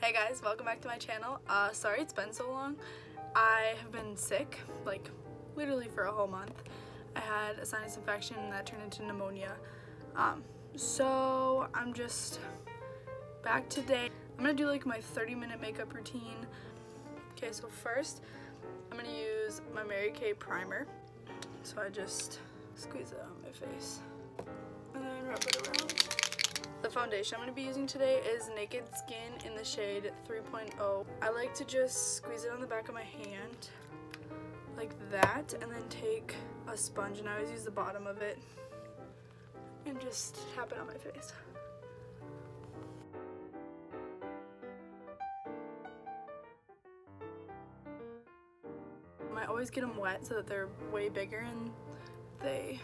Hey guys, welcome back to my channel. Sorry it's been so long. I have been sick, like literally for a whole month. I had a sinus infection that turned into pneumonia. So I'm just back today. I'm gonna do like my 30-minute makeup routine. Okay, so first I'm gonna use my Mary Kay primer. So I just squeeze it on my face and then rub it around. The foundation I'm going to be using today is Naked Skin in the shade 3.0. I like to just squeeze it on the back of my hand like that and then take a sponge, and I always use the bottom of it, and just tap it on my face. I always get them wet so that they're way bigger and they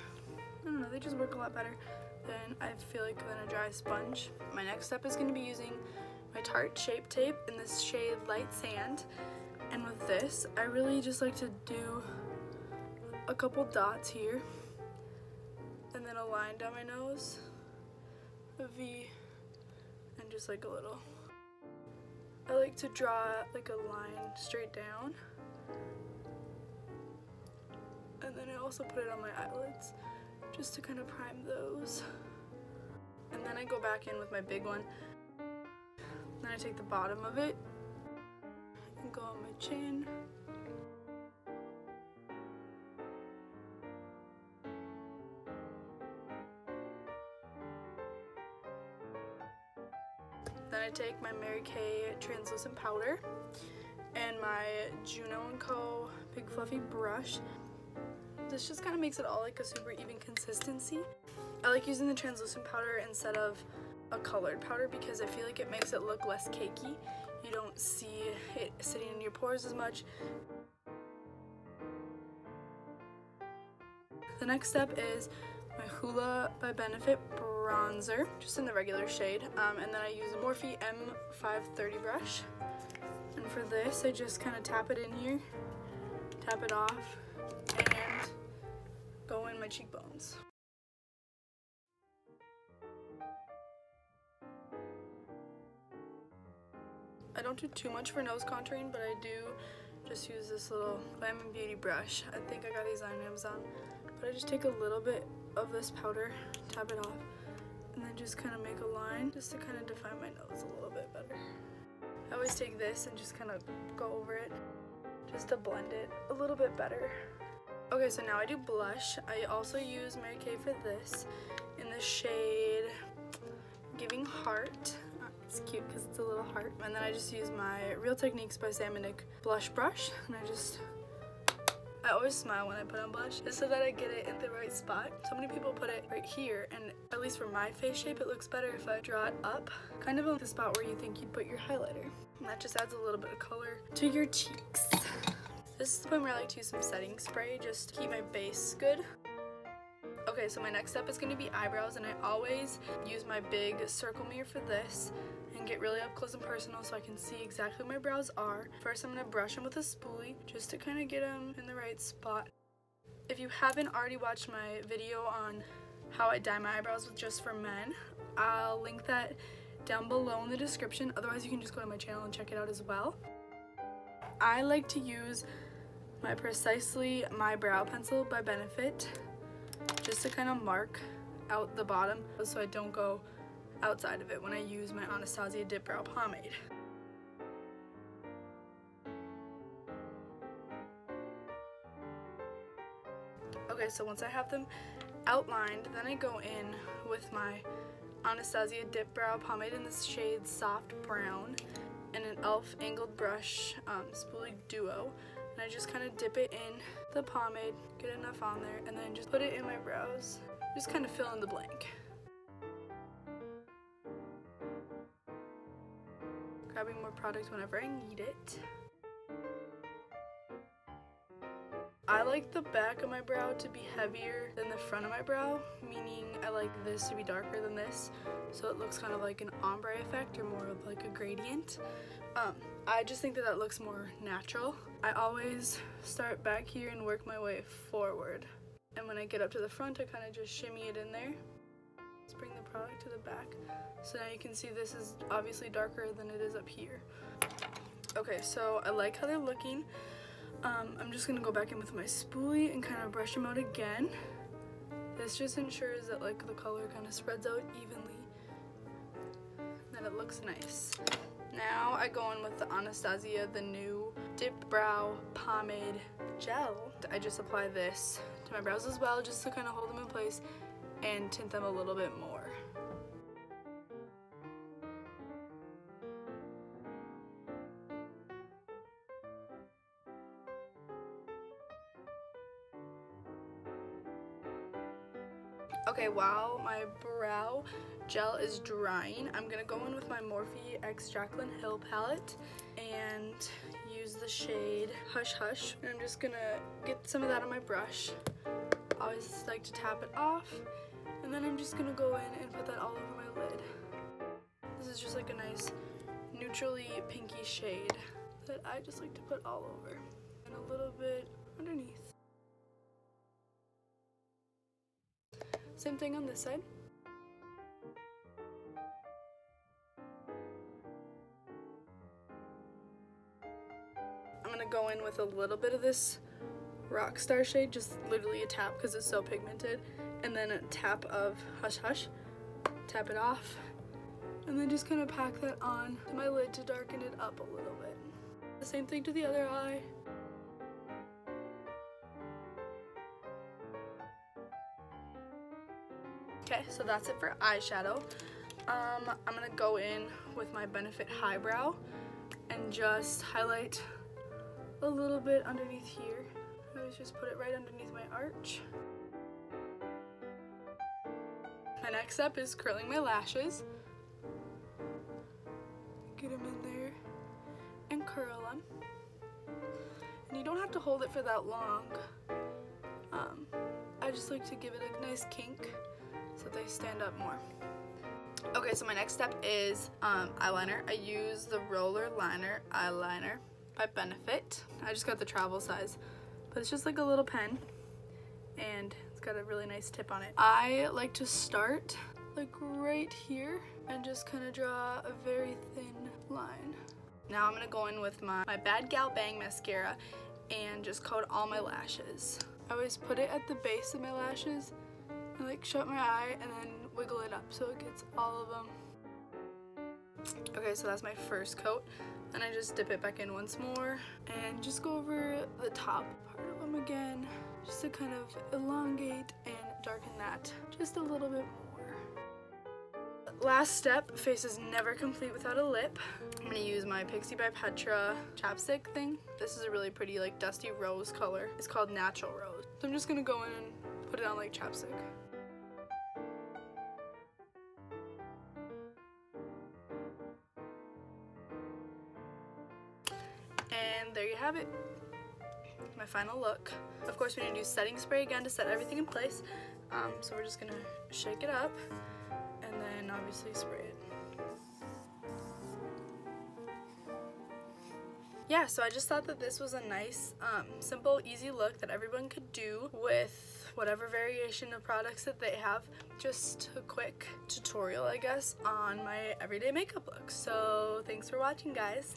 just work a lot better than I feel like than a dry sponge. My next step is going to be using my Tarte Shape Tape in this shade Light Sand, and with this I really just like to do a couple dots here and then a line down my nose, a V, and just like a little. I like to draw like a line straight down, and then I also put it on my eyelids just to kind of prime those. And then I go back in with my big one. Then I take the bottom of it and go on my chin. Then I take my Mary Kay translucent powder and my Juno & Co. big fluffy brush. This just kind of makes it all like a super even consistency. I like using the translucent powder instead of a colored powder because I feel like it makes it look less cakey. You don't see it sitting in your pores as much. The next step is my Hoola by Benefit bronzer, just in the regular shade, and then I use a Morphe M530 brush. And for this, I just kind of tap it in here, tap it off, and go in my cheekbones. I don't do too much for nose contouring, but I do just use this little Glam & Beauty brush. I think I got these on Amazon. But I just take a little bit of this powder, tap it off, and then just kind of make a line just to kind of define my nose a little bit better. I always take this and just kind of go over it just to blend it a little bit better. Okay, so now I do blush. I also use Mary Kay for this in the shade Giving Heart. It's cute because it's a little heart. And then I just use my Real Techniques by Sam & Nick blush brush, and I always smile when I put on blush just so that I get it in the right spot. So many people put it right here, and at least for my face shape it looks better if I draw it up, kind of on the spot where you think you'd put your highlighter. And that just adds a little bit of color to your cheeks. This is the point where I like to use some setting spray just to keep my base good. Okay, so my next step is going to be eyebrows, and I always use my big circle mirror for this and get really up close and personal so I can see exactly where my brows are. First I'm going to brush them with a spoolie just to kind of get them in the right spot. If you haven't already watched my video on how I dye my eyebrows with Just for Men, I'll link that down below in the description. Otherwise you can just go to my channel and check it out as well. I like to use my Precisely My Brow Pencil by Benefit just to kind of mark out the bottom so I don't go outside of it when I use my Anastasia Dip Brow Pomade. Okay, so once I have them outlined, then I go in with my Anastasia Dip Brow Pomade in this shade Soft Brown and an e.l.f. angled brush spoolie duo. And I just kind of dip it in the pomade, get enough on there, and then just put it in my brows. Just kind of fill in the blank. Grabbing more product whenever I need it. I like the back of my brow to be heavier than the front of my brow, meaning I like this to be darker than this, so it looks kind of like an ombre effect or more of like a gradient. I just think that looks more natural. I always start back here and work my way forward, and when I get up to the front I kind of just shimmy it in there. Let's bring the product to the back. So now you can see this is obviously darker than it is up here. Okay, so I like how they're looking. I'm just gonna go back in with my spoolie and kind of brush them out again. This just ensures that like the color kind of spreads out evenly, then it looks nice. Now I go in with the Anastasia, the new Dip Brow Pomade Gel. I just apply this to my brows as well, just to kind of hold them in place and tint them a little bit more. Okay, while my brow gel is drying, I'm gonna go in with my Morphe X Jaclyn Hill palette and use the shade Hush Hush. And I'm just gonna get some of that on my brush. I always like to tap it off, and then I'm just gonna go in and put that all over my lid. This is just like a nice neutrally pinky shade that I just like to put all over and a little bit underneath. Same thing on this side. I'm gonna go in with a little bit of this Rockstar shade, just literally a tap because it's so pigmented, and then a tap of Hush Hush, tap it off, and then just kind of pack that on to my lid to darken it up a little bit. The same thing to the other eye. Okay, so that's it for eyeshadow. I'm gonna go in with my Benefit Highbrow and just highlight a little bit underneath here. I always just put it right underneath my arch. My next step is curling my lashes. Get them in there and curl them. And you don't have to hold it for that long. I just like to give it a nice kink so they stand up more. Okay, so my next step is eyeliner. I use the Roller Liner eyeliner by Benefit. I just got the travel size, but it's just like a little pen and it's got a really nice tip on it. I like to start like right here and just kind of draw a very thin line. Now I'm gonna go in with my Bad Gal Bang mascara and just coat all my lashes. I always put it at the base of my lashes and like shut my eye and then wiggle it up so it gets all of them. Okay, so that's my first coat. And I just dip it back in once more and just go over the top part of them again, just to kind of elongate and darken that just a little bit more. Last step, face is never complete without a lip. I'm gonna use my Pixi by Petra chapstick thing. This is a really pretty like dusty rose color. It's called Natural Rose. So I'm just gonna go in and put it on like chapstick. And there you have it, my final look. Of course, we're gonna do setting spray again to set everything in place. So we're just gonna shake it up and then obviously spray it. Yeah, so I just thought that this was a nice, simple, easy look that everyone could do with whatever variation of products that they have. Just a quick tutorial, I guess, on my everyday makeup look. So thanks for watching, guys.